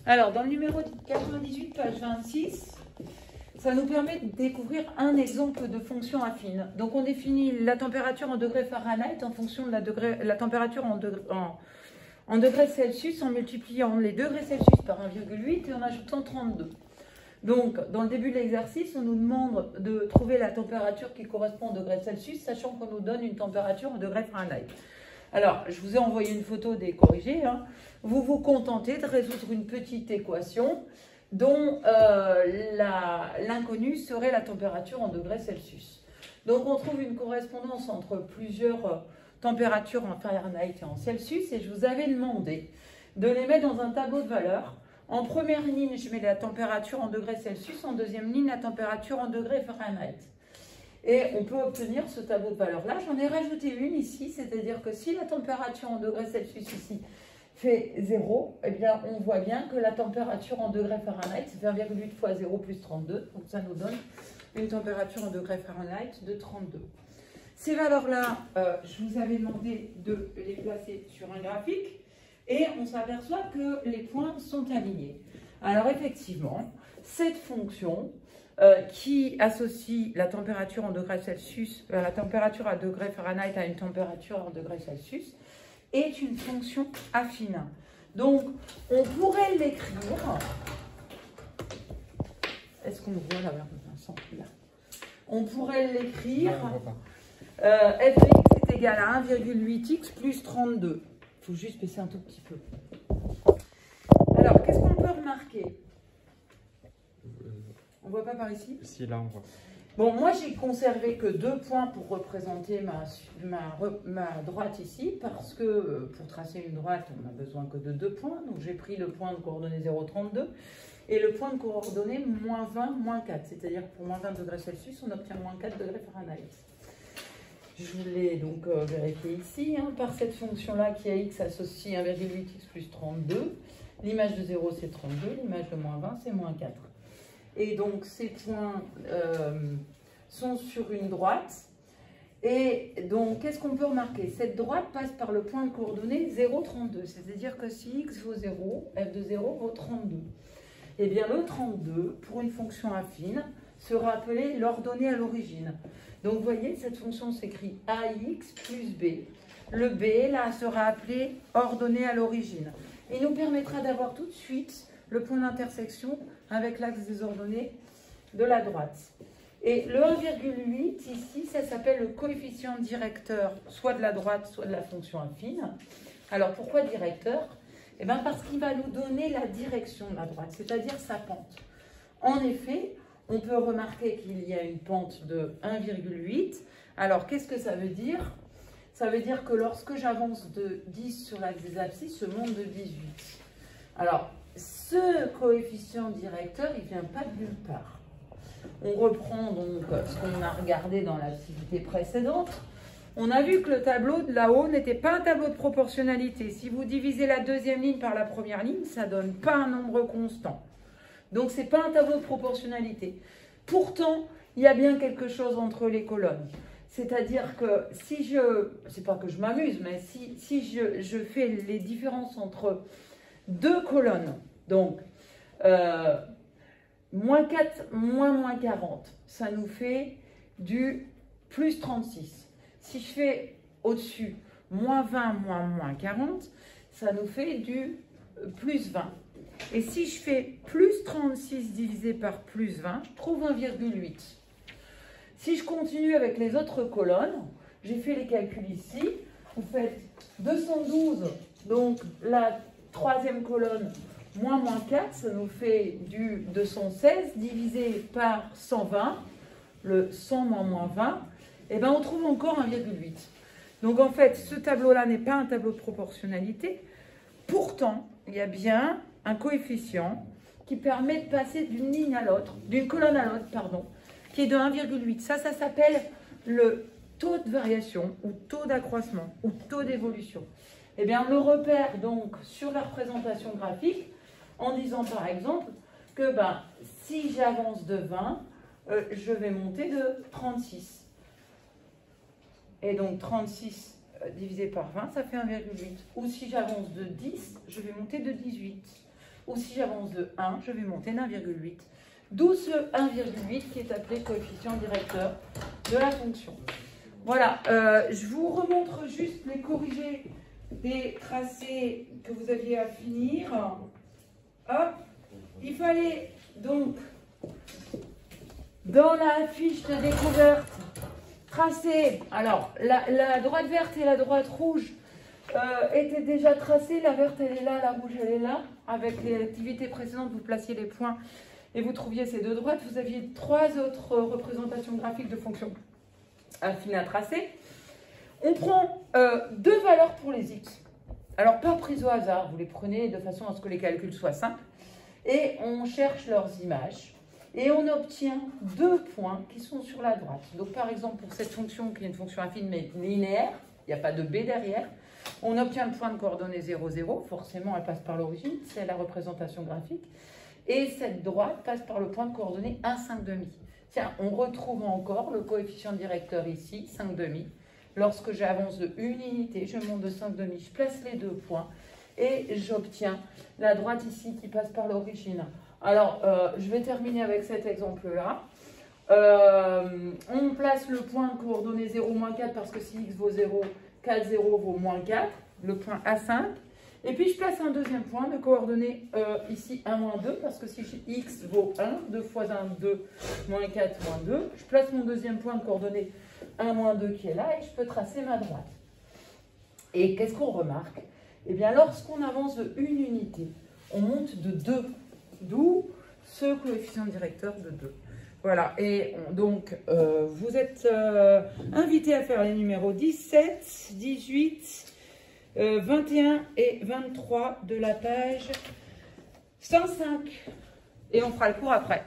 Alors, dans le numéro 98, page 26, ça nous permet de découvrir un exemple de fonction affine. Donc, on définit la température en degrés Fahrenheit en fonction de la température en degrés Celsius en multipliant les degrés Celsius par 1,8 et en ajoutant 32. Donc, dans le début de l'exercice, on nous demande de trouver la température qui correspond au degré Celsius, sachant qu'on nous donne une température en degrés Fahrenheit. Alors, je vous ai envoyé une photo des corrigés. Vous vous contentez de résoudre une petite équation dont l'inconnu serait la température en degrés Celsius. Donc, on trouve une correspondance entre plusieurs températures en Fahrenheit et en Celsius. Et je vous avais demandé de les mettre dans un tableau de valeurs. En première ligne, je mets la température en degrés Celsius. En deuxième ligne, la température en degrés Fahrenheit. Et on peut obtenir ce tableau de valeurs-là. J'en ai rajouté une ici, c'est-à-dire que si la température en degrés Celsius ici fait 0, eh bien, on voit bien que la température en degrés Fahrenheit, c'est 1,8 fois 0 plus 32. Donc, ça nous donne une température en degrés Fahrenheit de 32. Ces valeurs-là, je vous avais demandé de les placer sur un graphique et on s'aperçoit que les points sont alignés. Alors, effectivement, cette fonction qui associe la température en degrés Celsius, la température à degrés Fahrenheit à une température en degrés Celsius, est une fonction affine. Donc, on pourrait l'écrire. Est-ce qu'on le voit là, Vincent? On pourrait l'écrire. f de x est égal à 1,8x plus 32. Il faut juste baisser un tout petit peu. Alors, qu'est-ce qu'on peut remarquer? On ne voit pas par ici? Si, là, on voit. Bon, moi, j'ai conservé que 2 points pour représenter ma droite ici, parce que pour tracer une droite, on n'a besoin que de 2 points. Donc, j'ai pris le point de coordonnées 0,32 et le point de coordonnées moins 20, moins 4. C'est-à-dire que pour moins 20 degrés Celsius, on obtient moins 4 degrés Fahrenheit. Je l'ai donc vérifié ici, par cette fonction-là qui a x associe 1,8x plus 32. L'image de 0, c'est 32. L'image de moins 20, c'est moins 4. Et donc, ces points sont sur une droite. Et donc, qu'est-ce qu'on peut remarquer? Cette droite passe par le point de coordonnées 0,32. C'est-à-dire que si x vaut 0, f de 0 vaut 32. Eh bien, le 32, pour une fonction affine, sera appelé l'ordonnée à l'origine. Donc, vous voyez, cette fonction s'écrit ax plus b. Le b, là, sera appelé ordonnée à l'origine. Et nous permettra d'avoir tout de suite le point d'intersection avec l'axe des ordonnées de la droite. Et le 1,8 ici, ça s'appelle le coefficient directeur, soit de la droite, soit de la fonction affine. Alors pourquoi directeur? Eh bien parce qu'il va nous donner la direction de la droite, c'est-à-dire sa pente. En effet, on peut remarquer qu'il y a une pente de 1,8. Alors qu'est-ce que ça veut dire? Ça veut dire que lorsque j'avance de 10 sur l'axe des abscisses, je monte de 18. Alors, ce coefficient directeur, il ne vient pas de nulle part. On reprend donc ce qu'on a regardé dans l'activité précédente. On a vu que le tableau de là-haut n'était pas un tableau de proportionnalité. Si vous divisez la deuxième ligne par la première ligne, ça ne donne pas un nombre constant. Donc, ce n'est pas un tableau de proportionnalité. Pourtant, il y a bien quelque chose entre les colonnes. C'est-à-dire que si je... C'est pas que je m'amuse, mais si je fais les différences entre deux colonnes, donc moins 4, moins 40, ça nous fait du plus 36. Si je fais au-dessus moins 20, moins 40, ça nous fait du plus 20. Et si je fais plus 36 divisé par plus 20, je trouve 1,8. Si je continue avec les autres colonnes, j'ai fait les calculs ici, vous faites 212, donc la troisième colonne, moins 4, ça nous fait du 216 divisé par 120, le 100 moins 20, et bien on trouve encore 1,8. Donc en fait, ce tableau-là n'est pas un tableau de proportionnalité, pourtant, il y a bien un coefficient qui permet de passer d'une ligne à l'autre, d'une colonne à l'autre, pardon, qui est de 1,8. Ça s'appelle le taux de variation, ou taux d'accroissement, ou taux d'évolution. Eh bien, on le repère donc sur la représentation graphique en disant par exemple que si j'avance de 20, je vais monter de 36. Et donc 36 divisé par 20, ça fait 1,8. Ou si j'avance de 10, je vais monter de 18. ou si j'avance de 1, je vais monter d'1,8. D'où ce 1,8 qui est appelé coefficient directeur de la fonction. Voilà, je vous remontre juste les corrigés des tracés que vous aviez à finir. Hop, il fallait donc, dans la fiche de découverte, tracer, alors la droite verte et la droite rouge étaient déjà tracées, la verte elle est là, la rouge elle est là. Avec les activités précédentes, vous placiez les points et vous trouviez ces deux droites. Vous aviez 3 autres représentations graphiques de fonctions affines à tracer. On prend 2 valeurs pour les x. Alors, pas prises au hasard, vous les prenez de façon à ce que les calculs soient simples. Et on cherche leurs images. Et on obtient 2 points qui sont sur la droite. Donc, par exemple, pour cette fonction qui est une fonction affine mais linéaire, il n'y a pas de b derrière, on obtient le point de coordonnées 0, 0. Forcément, elle passe par l'origine, c'est la représentation graphique. Et cette droite passe par le point de coordonnées 1, 5 demi. Tiens, on retrouve encore le coefficient directeur ici, 5 demi. Lorsque j'avance de une unité, je monte de 5 demi, je place les 2 points et j'obtiens la droite ici qui passe par l'origine. Alors, je vais terminer avec cet exemple-là. On place le point de coordonnées 0, moins 4 parce que si x vaut 0, 4, 0 vaut moins 4, le point A5. Et puis, je place un deuxième point de coordonnées ici 1, moins 2 parce que si x vaut 1, 2 fois 1, 2, moins 4, moins 2, je place mon deuxième point de coordonnées 1, moins 2 qui est là et je peux tracer ma droite. Et qu'est-ce qu'on remarque? Eh bien, lorsqu'on avance de une unité, on monte de 2, d'où ce coefficient directeur de 2. Voilà, et donc vous êtes invités à faire les numéros 17, 18, 21 et 23 de la page 105. Et on fera le cours après.